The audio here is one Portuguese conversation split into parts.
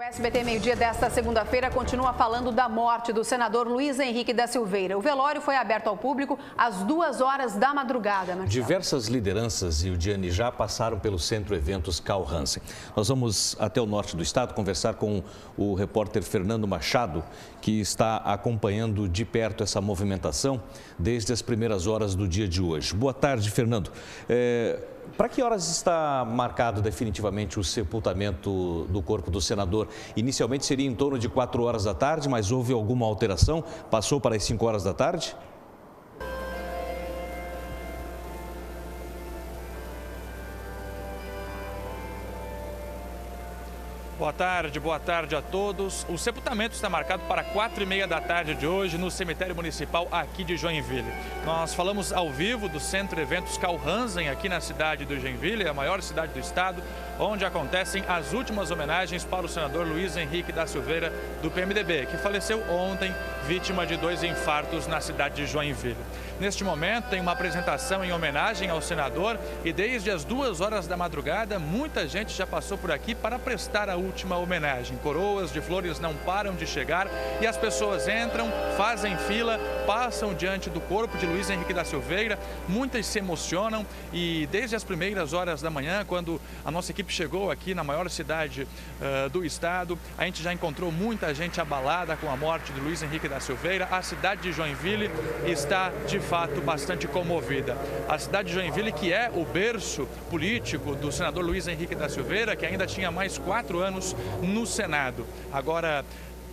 SBT Meio-Dia desta segunda-feira continua falando da morte do senador Luiz Henrique da Silveira. O velório foi aberto ao público às 2h da madrugada. Marcelo. Diversas lideranças e o Diane já passaram pelo Centro Eventos Carl Hansen. Nós vamos até o norte do estado conversar com o repórter Fernando Machado, que está acompanhando de perto essa movimentação desde as primeiras horas do dia de hoje. Boa tarde, Fernando. Para que horas está marcado definitivamente o sepultamento do corpo do senador? Inicialmente seria em torno de 4 horas da tarde, mas houve alguma alteração? Passou para as 5 horas da tarde? Boa tarde a todos. O sepultamento está marcado para 4h30 da tarde de hoje no cemitério municipal aqui de Joinville. Nós falamos ao vivo do Centro Eventos Carl Hansen aqui na cidade de Joinville, a maior cidade do estado, onde acontecem as últimas homenagens para o senador Luiz Henrique da Silveira do PMDB, que faleceu ontem, vítima de 2 infartos na cidade de Joinville. Neste momento tem uma apresentação em homenagem ao senador e desde as 2 horas da madrugada muita gente já passou por aqui para prestar a última homenagem. Coroas de flores não param de chegar e as pessoas entram, fazem fila, passam diante do corpo de Luiz Henrique da Silveira. Muitas se emocionam e desde as primeiras horas da manhã, quando a nossa equipe chegou aqui na maior cidade do estado, a gente já encontrou muita gente abalada com a morte de Luiz Henrique da Silveira. A cidade de Joinville está de fato bastante comovida. A cidade de Joinville, que é o berço político do senador Luiz Henrique da Silveira, que ainda tinha mais 4 anos no Senado. Agora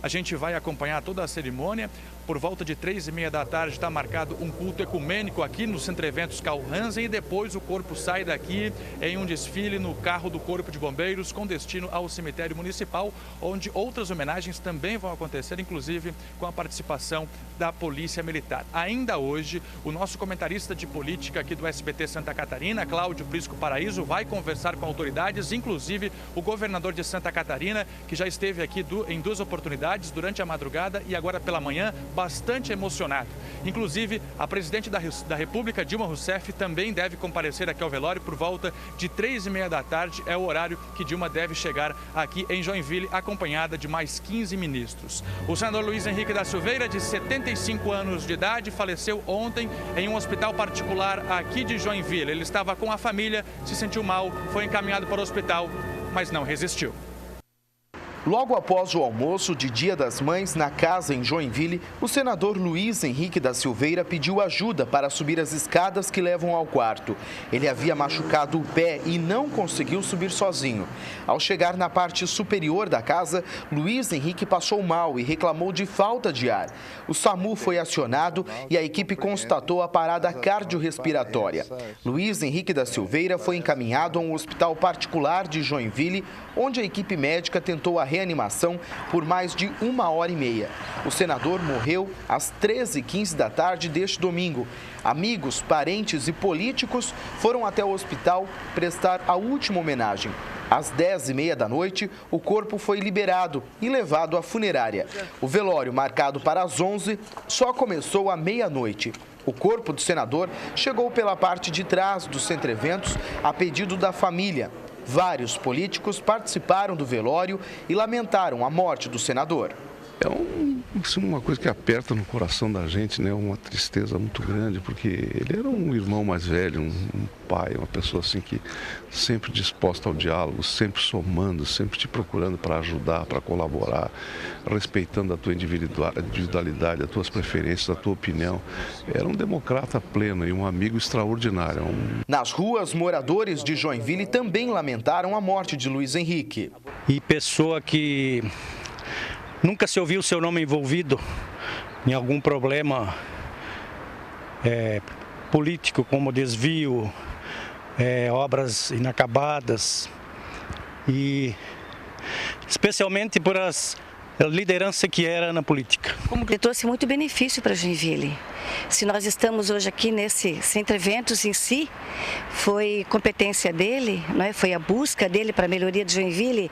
a gente vai acompanhar toda a cerimônia. Por volta de 3h30 da tarde está marcado um culto ecumênico aqui no Centro Eventos Carl Hansen e depois o corpo sai daqui em um desfile no carro do Corpo de Bombeiros com destino ao cemitério municipal, onde outras homenagens também vão acontecer, inclusive com a participação da Polícia Militar. Ainda hoje, o nosso comentarista de política aqui do SBT Santa Catarina, Cláudio Prisco Paraíso, vai conversar com autoridades, inclusive o governador de Santa Catarina, que já esteve aqui em 2 oportunidades durante a madrugada e agora pela manhã, bastante emocionado. Inclusive, a presidente da República, Dilma Rousseff, também deve comparecer aqui ao velório por volta de 3h30 da tarde. É o horário que Dilma deve chegar aqui em Joinville, acompanhada de mais 15 ministros. O senador Luiz Henrique da Silveira, de 75 anos de idade, faleceu ontem em um hospital particular aqui de Joinville. Ele estava com a família, se sentiu mal, foi encaminhado para o hospital, mas não resistiu. Logo após o almoço de Dia das Mães, na casa em Joinville, o senador Luiz Henrique da Silveira pediu ajuda para subir as escadas que levam ao quarto. Ele havia machucado o pé e não conseguiu subir sozinho. Ao chegar na parte superior da casa, Luiz Henrique passou mal e reclamou de falta de ar. O SAMU foi acionado e a equipe constatou a parada cardiorrespiratória. Luiz Henrique da Silveira foi encaminhado a um hospital particular de Joinville, onde a equipe médica tentou a reanimação por mais de 1h30. O senador morreu às 13h15 da tarde deste domingo. Amigos, parentes e políticos foram até o hospital prestar a última homenagem. Às 10h30 da noite, o corpo foi liberado e levado à funerária. O velório, marcado para as 11h, só começou à meia-noite. O corpo do senador chegou pela parte de trás do Centro Eventos a pedido da família. Vários políticos participaram do velório e lamentaram a morte do senador. É uma coisa que aperta no coração da gente, né? Uma tristeza muito grande, porque ele era um irmão mais velho, um pai, uma pessoa assim que sempre disposta ao diálogo, sempre somando, sempre te procurando para ajudar, para colaborar, respeitando a tua individualidade, as tuas preferências, a tua opinião. Era um democrata pleno e um amigo extraordinário. Nas ruas, moradores de Joinville também lamentaram a morte de Luiz Henrique. E pessoa que nunca se ouviu seu nome envolvido em algum problema político, como desvio, obras inacabadas, e especialmente por as a liderança que era na política. Ele trouxe muito benefício para Joinville. Se nós estamos hoje aqui nesse Centro Eventos em si, foi competência dele, não é? Foi a busca dele para a melhoria de Joinville.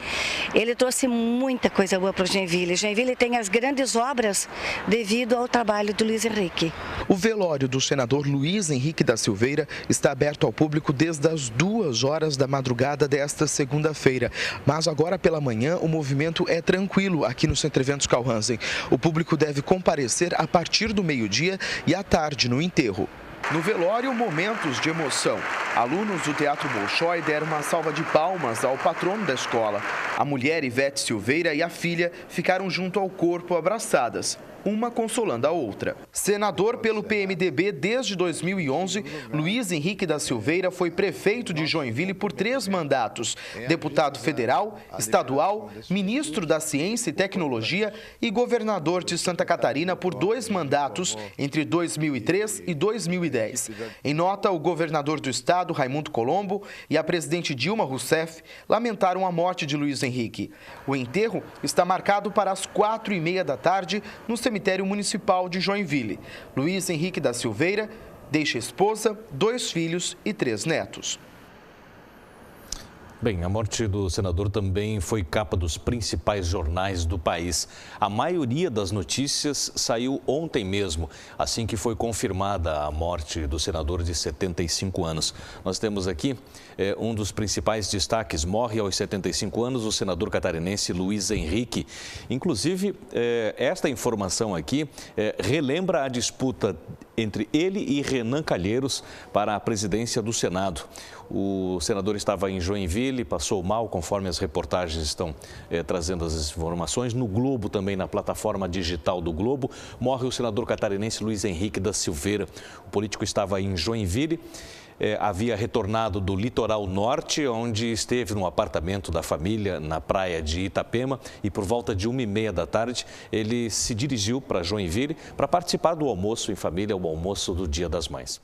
Ele trouxe muita coisa boa para o Joinville. Joinville tem as grandes obras devido ao trabalho do Luiz Henrique. O velório do senador Luiz Henrique da Silveira está aberto ao público desde as 2 horas da madrugada desta segunda-feira. Mas agora pela manhã o movimento é tranquilo aqui no Centro Eventos Calhansen. O público deve comparecer a partir do meio-dia e à tarde no enterro. No velório, momentos de emoção. Alunos do Teatro Bolshoi deram uma salva de palmas ao patrono da escola. A mulher Ivete Silveira e a filha ficaram junto ao corpo abraçadas, uma consolando a outra. Senador pelo PMDB desde 2011, Luiz Henrique da Silveira foi prefeito de Joinville por 3 mandatos, deputado federal, estadual, ministro da Ciência e Tecnologia e governador de Santa Catarina por 2 mandatos entre 2003 e 2010. Em nota, o governador do estado, Raimundo Colombo, e a presidente Dilma Rousseff lamentaram a morte de Luiz Henrique. O enterro está marcado para as 4h30 da tarde no cemitério municipal de Joinville. Luiz Henrique da Silveira deixa esposa, 2 filhos e 3 netos. Bem, a morte do senador também foi capa dos principais jornais do país. A maioria das notícias saiu ontem mesmo, assim que foi confirmada a morte do senador de 75 anos. Nós temos aqui um dos principais destaques. Morre aos 75 anos o senador catarinense Luiz Henrique. Inclusive, esta informação aqui relembra a disputa entre ele e Renan Calheiros para a presidência do Senado. O senador estava em Joinville, passou mal, conforme as reportagens estão trazendo as informações. No Globo, também na plataforma digital do Globo, morre o senador catarinense Luiz Henrique da Silveira. O político estava em Joinville, havia retornado do litoral norte, onde esteve no apartamento da família na praia de Itapema, e por volta de 1h30 da tarde ele se dirigiu para Joinville para participar do almoço em família, o almoço do Dia das Mães.